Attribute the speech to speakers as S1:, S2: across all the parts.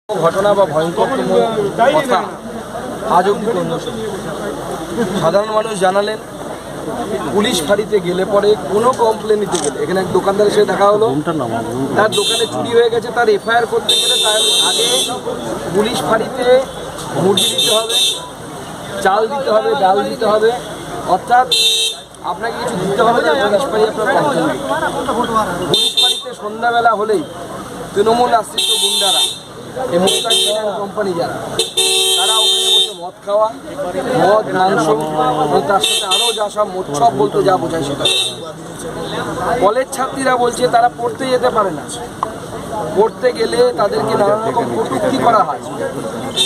S1: ঘটনা বা ভয়ঙ্করতম কথা আজ অব্দি সাধারণ মানুষ জানালেন পুলিশ ফাঁড়িতে গেলে পরে কোনো কমপ্লেন নিতে গেলে এখানে এক দোকানদারের সাথে দেখা হলো, তার দোকানে চুরি হয়ে গেছে, তার এফআইআর করতে গেলে তার আগে পুলিশ ফাঁড়িতে মুরগি দিতে হবে, চাল দিতে হবে, ডাল দিতে হবে, অর্থাৎ আপনাকে কিছু দিতে হবে না। পুলিশ ফাঁড়ি আপনার কমপ্লেন পুলিশ ফাঁড়িতে সন্ধ্যাবেলা হলেই তৃণমূল আশ্রিত গুন্ডারা এই মুস্তাকিম কোম্পানি যারা তারা ওখানে বসে মদ খাওয়া, মদ মাংস এবং তার সাথে আরও যা সব মৎসব বলতে যা বোঝায় সেটা। কলেজ ছাত্রীরা বলছে তারা পড়তে যেতে পারে না, পড়তে গেলে তাদেরকে নানান রকম কটূক্তি করা হয়।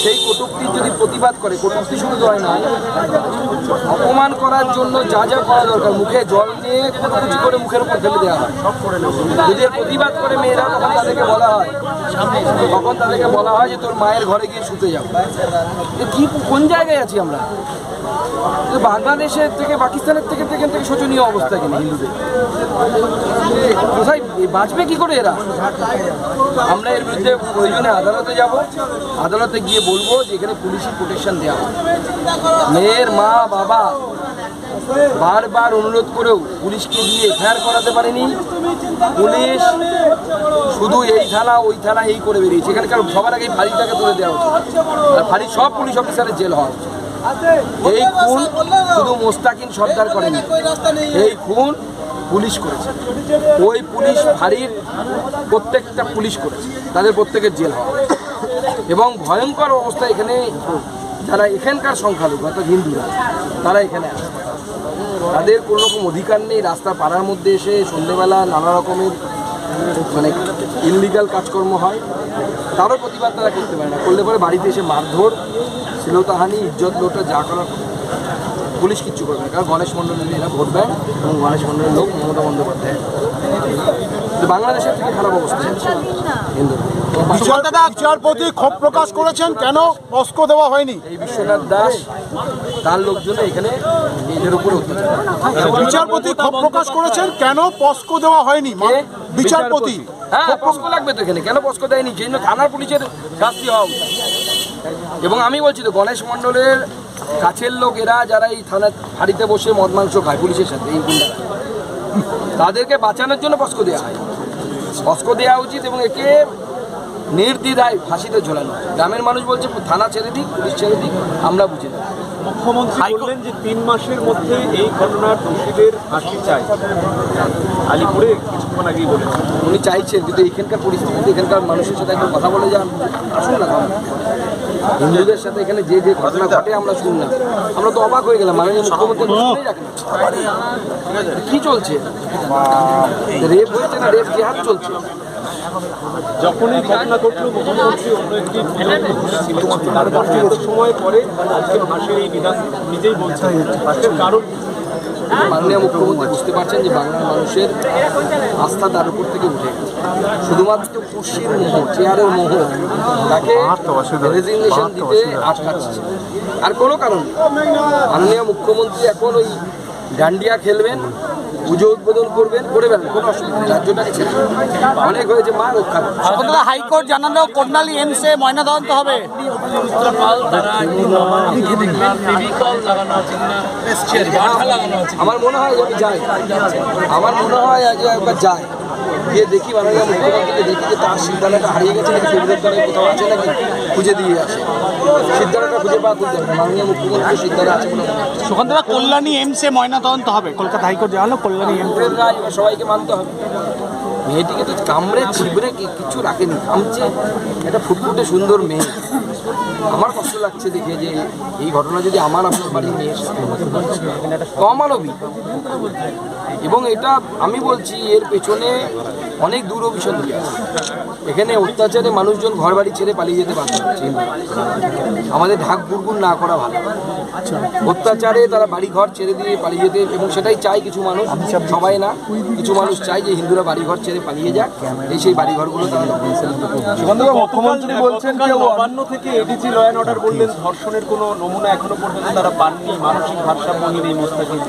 S1: সেই কটূক্তির যদি প্রতিবাদ করে, কটূক্তি শুধু হয় না, অপমান করার জন্য যা যা করা দরকার, মুখে জল নিয়ে কুচি করে মুখের উপর ফেলে দেওয়া হয়। যদি প্রতিবাদ করে মেয়েরা তখন তাদেরকে বলা হয় যে তোর মায়ের ঘরে গিয়ে শুতে যাও। কি কোন জায়গায় আছি আমরা? বাংলাদেশের থেকে পাকিস্তানের থেকে এখান থেকে শোচনীয় অবস্থা কিনা হিন্দুদের কোথায় বাঁচবে কি করে এরা? আমরা এর বিরুদ্ধে প্রয়োজনে আদালতে যাব, আদালতে গিয়ে বলবো যে এখানে পুলিশি প্রোটেকশন দেওয়া হয়। মেয়ের মা বাবা বারবার অনুরোধ করেও পুলিশকে দিয়ে এফআইআর করাতে পারেনি। পুলিশ শুধু এই থানা ওই থানা এই করে বেরিয়েছে। এখানকার সবার আগে ফাঁড়িটাকে তুলে দেওয়া উচিত, আর ফাঁড়ির সব পুলিশ অফিসারের জেল হওয়া উচিত। এই খুন শুধু মোস্তাকিম সর্দার করেনি, এই খুন পুলিশ করেছে। ওই পুলিশ ফাঁড়ির প্রত্যেকটা পুলিশ করেছে, তাদের প্রত্যেকের জেল হওয়া। এবং ভয়ঙ্কর অবস্থা এখানে যারা এখানকার সংখ্যালঘু অর্থাৎ হিন্দুরা তারা এখানে আসে, তাদের কোনো রকম অধিকার নেই। রাস্তা পাড়ার মধ্যে এসে সন্ধ্যেবেলা নানা রকমের মানে ইললিগাল কাজকর্ম হয়, তারও প্রতিবাদ তারা করতে পারে না। করলে পরে বাড়িতে এসে মারধর, শ্লীলতাহানি, ইজ্জত লোটা যা করার পুলিশ কিচ্ছু করবে না। কারণ গণেশ মণ্ডলের এরা ভোট দেয় এবং গণেশ মণ্ডলের লোক মমতা বন্দ্যোপাধ্যায়। বাংলাদেশের থেকে খারাপ অবস্থা হিন্দু।
S2: বিচারপতি ক্ষোভ প্রকাশ করেছেন, কেন পস্কো দেওয়া হয়নি?
S1: এই বিশ্বনাথ দাস তার লোকজন এখানে এদের উপরে
S2: বিচারপতি ক্ষোভ প্রকাশ করেছেন, কেন পস্কো দেওয়া হয়নি? বিচারপতি
S1: হ্যাঁ পস্কো লাগবে তো এখানে, কেন পস্কো দেয়নি? সেই জন্য থানার পুলিশের শাস্তি হওয়া উচিত। এবং আমি বলছি তো গণেশ মণ্ডলের কাছের লোক এরা যারা এই থানার হাড়িতে বসে মদ মাংস খায় পুলিশের সাথে, এই গুন্ডারা, তাদেরকে বাঁচানোর জন্য পস্কো দেওয়া হয়। পস্কো দেওয়া উচিত এবং একে নির্দ্বিধায় ফাঁসিতে ঝোলানো। গ্রামের মানুষ বলছে থানা ছেড়ে দিক, পুলিশ ছেড়ে দিক, আমরা বুঝে না।
S3: মুখ্যমন্ত্রী বললেন যে 3 মাসের মধ্যে এই ঘটনার দোষীদের ফাঁসি চাই। আলিপুরে কিছুক্ষণ আগেই বলেছেন
S1: উনি চাইছেন, কিন্তু এখানকার পরিস্থিতিতে এখানকার মানুষের সাথে একবার কথা বলে যান, আসুন না। হিন্দুদের সাথে এখানে যে যে ঘটনা ঘটে আমরা শুনলাম, আমরা তো অবাক হয়ে গেলাম। মাননীয় মুখ্যমন্ত্রী কি চলছে? রেপ হয়েছে না রেপ জেহাদ চলছে?
S3: যখনই ঘটনা ঘটল মুখ্যমন্ত্রী অন্য একটি তারপর এত সময় পরে আজকে ফাঁসির এই বিধান নিজেই বলছেন, ফাঁসির কারণ
S1: মাননীয় মুখ্যমন্ত্রী বুঝতে পারছেন যে বাংলার মানুষের আস্থা তার উপর থেকে উঠে গেছে। শুধুমাত্র কুর্সির মোহ, চেয়ারের মোহ তাকে রেজিগনেশন দিতে আটকাচ্ছে, আর কোনো কারণ নেই। মাননীয় মুখ্যমন্ত্রী এখন ওই ডান্ডিয়া খেলবেন, পুজো উদ্বোধন করবেন, করে বেড়াবেন, কোনো অসুবিধা নেই। রাজ্যটাকে ছেড়ে অনেক হয়েছে, মা রক্ষা করবে।
S4: হাইকোর্ট জানালো কর্ণালী এমসে ময়নাতদন্ত হবে।
S1: আমার মনে হয় আমি যাই, আমার মনে হয় আজ একবার যাই, গিয়ে দেখি মাননীয় মুখ্যমন্ত্রীকে দেখি যে তার সিদ্ধান্তটা হারিয়ে গেছে নাকি, কেন্দ্রের দলে কোথাও আছে নাকি, খুঁজে দিয়ে আসে। সিদ্ধান্তটা খুঁজে পাওয়া খুঁজে মাননীয় মুখ্যমন্ত্রীর সিদ্ধান্ত আছে বলে
S4: সুখান্ত দা, কল্যাণী এমসে ময়নাতদন্ত হবে। কলকাতা হাইকোর্ট জানালো কল্যাণী এমসে
S1: রায় সবাইকে মানতে হবে। মেয়েটিকে তো কামড়ে ছিবড়ে কিছু রাখেনি, কামছে একটা ফুটফুটে সুন্দর মেয়ে। আমার কষ্ট লাগছে দেখে যে এই ঘটনা যদি আমার আপনার বাড়ির মেয়ের সাথে অমানবিক। এবং এটা আমি বলছি এর পেছনে অনেক দূর অভিসন্ধি আছে। এখানে অত্যাচারে মানুষজন ঘর বাড়ি ছেড়ে পালিয়ে যেতে বাধ্য হচ্ছে। আমাদের ঢাক গুড়গুড় না করা ভালো। অত্যাচারে তারা বাড়ি ঘর ছেড়ে দিয়ে পালিয়ে যেতে, এবং সেটাই চাই কিছু মানুষ, সবাই না, কিছু মানুষ চাই যে হিন্দুরা বাড়ি ঘর ছেড়ে পালিয়ে যাক, এই সেই বাড়ি ঘরগুলো তারা
S3: মুখ্যমন্ত্রী বলছেন নবান্ন থেকে এডিজি ল অ্যান্ড অর্ডার বললেন ধর্ষণের কোনো নমুনা এখনো পর্যন্ত তারা পাননি, মানসিক ভারসাম্যহীন এই মোস্তাকিম।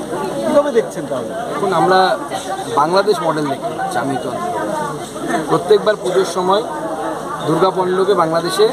S3: কীভাবে দেখছেন তাহলে?
S1: এখন আমরা বাংলাদেশ মডেল দেখি, আমি তো প্রত্যেকবার পুজোর সময় দুর্গা পণ্ডকে বাংলাদেশে